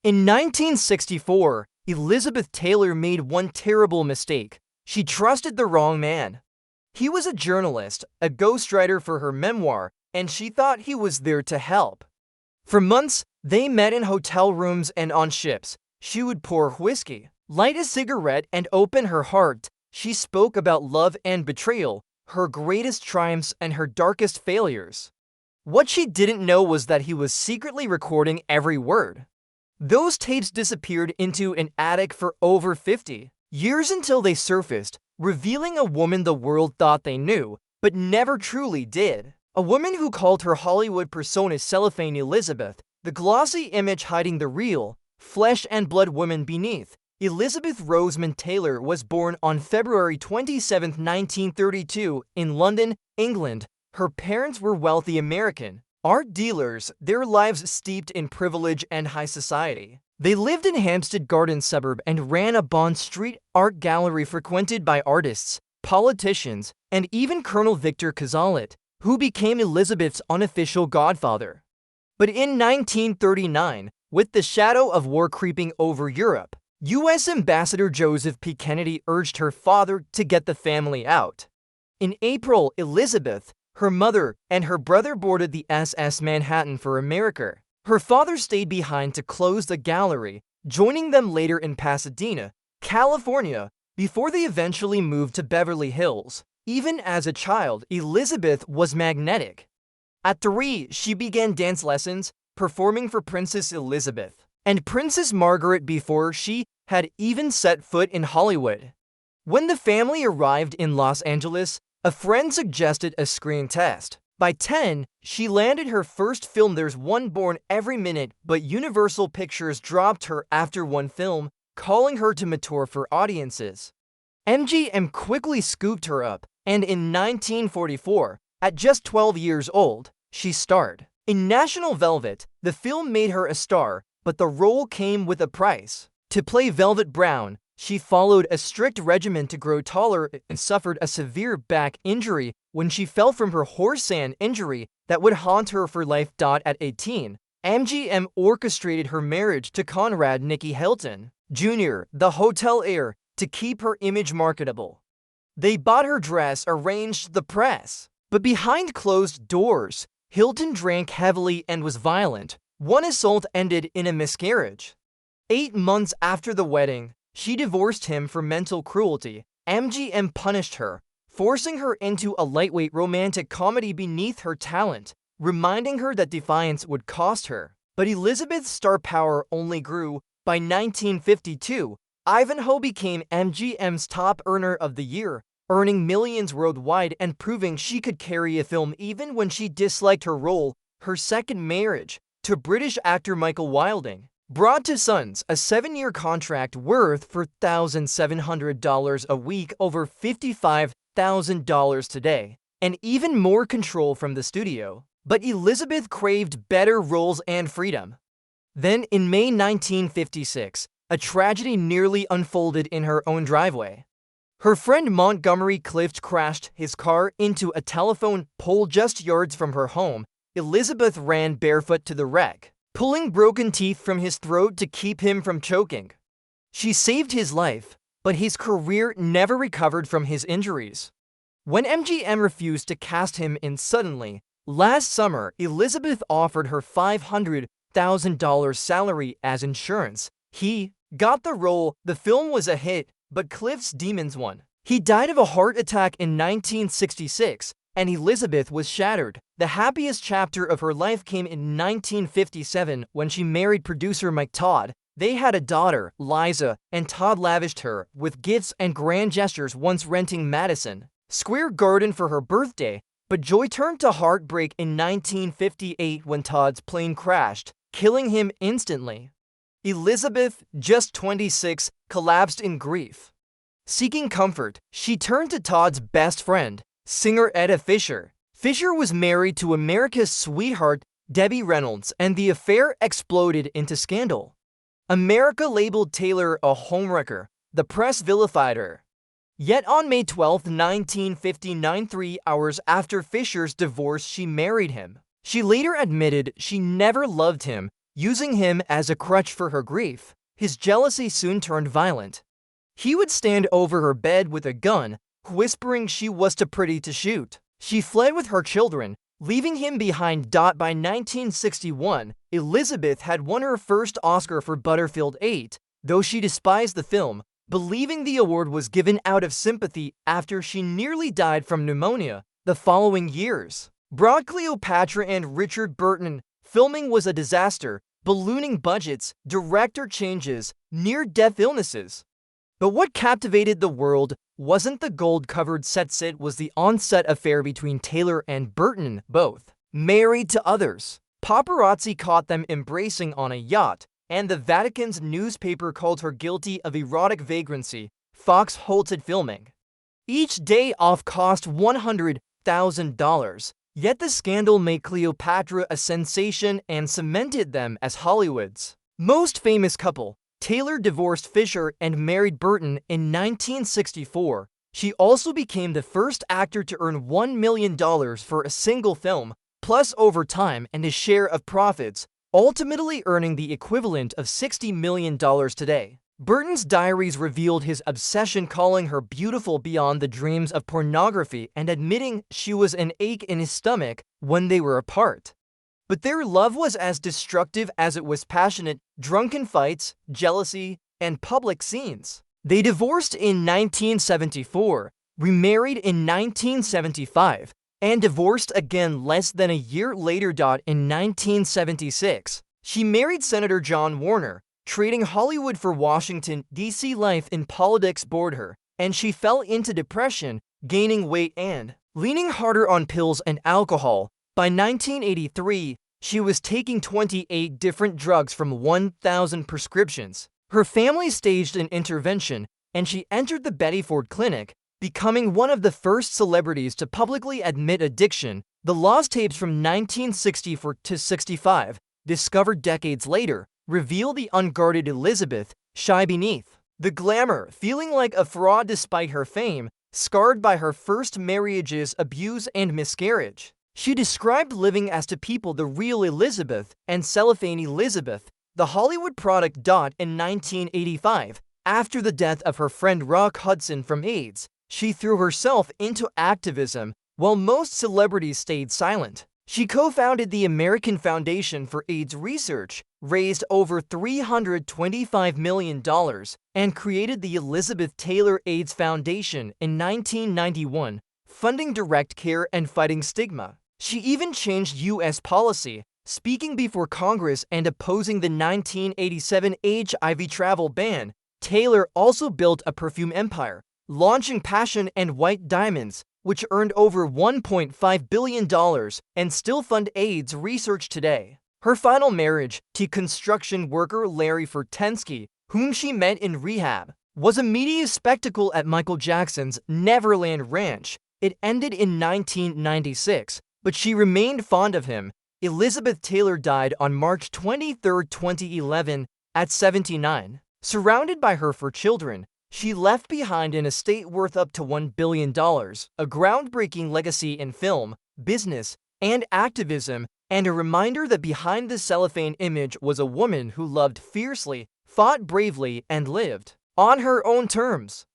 In 1964, Elizabeth Taylor made one terrible mistake. She trusted the wrong man. He was a journalist, a ghostwriter for her memoir, and she thought he was there to help. For months, they met in hotel rooms and on ships. She would pour whiskey, light a cigarette, and open her heart. She spoke about love and betrayal, her greatest triumphs and her darkest failures. What she didn't know was that he was secretly recording every word. Those tapes disappeared into an attic for over 50 years until they surfaced, revealing a woman the world thought they knew, but never truly did. A woman who called her Hollywood persona cellophane Elizabeth, the glossy image hiding the real, flesh and blood woman beneath. Elizabeth Rosamond Taylor was born on February 27, 1932, in London, England. Her parents were wealthy American art dealers, their lives steeped in privilege and high society. They lived in Hampstead Garden suburb and ran a Bond Street art gallery frequented by artists, politicians, and even Colonel Victor Cazalet, who became Elizabeth's unofficial godfather. But in 1939, with the shadow of war creeping over Europe, U.S. Ambassador Joseph P. Kennedy urged her father to get the family out. In April, Elizabeth, her mother, and her brother boarded the SS Manhattan for America. Her father stayed behind to close the gallery, joining them later in Pasadena, California, before they eventually moved to Beverly Hills. Even as a child, Elizabeth was magnetic. At 3, she began dance lessons, performing for Princess Elizabeth and Princess Margaret before she had even set foot in Hollywood. When the family arrived in Los Angeles, a friend suggested a screen test. By 10, she landed her first film There's One Born Every Minute, but Universal Pictures dropped her after one film, calling her to mature for audiences. MGM quickly scooped her up, and in 1944, at just 12 years old, she starred in National Velvet. The film made her a star, but the role came with a price. To play Velvet Brown, she followed a strict regimen to grow taller and suffered a severe back injury when she fell from her horse, an injury that would haunt her for life. At 18, MGM orchestrated her marriage to Conrad Nicky Hilton Jr., the hotel heir, to keep her image marketable. They bought her dress, arranged the press. But behind closed doors, Hilton drank heavily and was violent. One assault ended in a miscarriage. 8 months after the wedding, she divorced him for mental cruelty. MGM punished her, forcing her into a lightweight romantic comedy beneath her talent, reminding her that defiance would cost her. But Elizabeth's star power only grew. By 1952, Ivanhoe became MGM's top earner of the year, earning millions worldwide and proving she could carry a film even when she disliked her role. Her second marriage, to British actor Michael Wilding, brought to Sons a 7-year contract worth $4,700 a week, over $55,000 today, and even more control from the studio. But Elizabeth craved better roles and freedom. Then, in May 1956, a tragedy nearly unfolded in her own driveway. Her friend Montgomery Clift crashed his car into a telephone pole just yards from her home. Elizabeth ran barefoot to the wreck, pulling broken teeth from his throat to keep him from choking. She saved his life, but his career never recovered from his injuries. When MGM refused to cast him in suddenly, last summer, Elizabeth offered her $500,000 salary as insurance. He got the role. The film was a hit, but Clift's demons won. He died of a heart attack in 1966, and Elizabeth was shattered. The happiest chapter of her life came in 1957 when she married producer Mike Todd. They had a daughter, Liza, and Todd lavished her with gifts and grand gestures, once renting Madison Square Garden for her birthday. But joy turned to heartbreak in 1958 when Todd's plane crashed, killing him instantly. Elizabeth, just 26, collapsed in grief. Seeking comfort, she turned to Todd's best friend, singer Etta Fisher. Fisher was married to America's sweetheart, Debbie Reynolds, and the affair exploded into scandal. America labeled Taylor a homewrecker. The press vilified her. Yet on May 12, 1959, 3 hours after Fisher's divorce, she married him. She later admitted she never loved him, using him as a crutch for her grief. His jealousy soon turned violent. He would stand over her bed with a gun, whispering she was too pretty to shoot. She fled with her children, leaving him behind. By 1961, Elizabeth had won her first Oscar for Butterfield 8, though she despised the film, believing the award was given out of sympathy after she nearly died from pneumonia the following years. Broad Cleopatra and Richard Burton. Filming was a disaster, ballooning budgets, director changes, near-death illnesses. But what captivated the world wasn't the gold-covered sets, it was the on-set affair between Taylor and Burton, both married to others. Paparazzi caught them embracing on a yacht, and the Vatican's newspaper called her guilty of erotic vagrancy. Fox halted filming. Each day off cost $100,000, yet the scandal made Cleopatra a sensation and cemented them as Hollywood's most famous couple. Taylor divorced Fisher and married Burton in 1964. She also became the first actor to earn $1 million for a single film, plus overtime and his share of profits, ultimately earning the equivalent of $60 million today. Burton's diaries revealed his obsession, calling her beautiful beyond the dreams of pornography and admitting she was an ache in his stomach when they were apart. But their love was as destructive as it was passionate: drunken fights, jealousy, and public scenes. They divorced in 1974, remarried in 1975, and divorced again less than a year later. In 1976, she married Senator John Warner, trading Hollywood for Washington, D.C. Life in politics bored her, and she fell into depression, gaining weight and leaning harder on pills and alcohol. By 1983, she was taking 28 different drugs from 1,000 prescriptions. Her family staged an intervention, and she entered the Betty Ford Clinic, becoming one of the first celebrities to publicly admit addiction. The lost tapes from 1964 to 65, discovered decades later, reveal the unguarded Elizabeth, shy beneath the glamour, feeling like a fraud despite her fame, scarred by her first marriages, abuse, and miscarriage. She described living as to people the real Elizabeth and cellophane Elizabeth, the Hollywood product. In 1985, after the death of her friend Rock Hudson from AIDS, she threw herself into activism, while most celebrities stayed silent. She co-founded the American Foundation for AIDS Research, raised over $325 million, and created the Elizabeth Taylor AIDS Foundation in 1991, funding direct care and fighting stigma. She even changed U.S. policy, speaking before Congress and opposing the 1987 HIV travel ban. Taylor also built a perfume empire, launching Passion and White Diamonds, which earned over $1.5 billion and still fund AIDS research today. Her final marriage, to construction worker Larry Fertensky, whom she met in rehab, was a media spectacle at Michael Jackson's Neverland Ranch. It ended in 1996, but she remained fond of him. Elizabeth Taylor died on March 23, 2011, at 79. Surrounded by her four children, she left behind an estate worth up to $1 billion, a groundbreaking legacy in film, business, and activism, and a reminder that behind the cellophane image was a woman who loved fiercely, fought bravely, and lived on her own terms.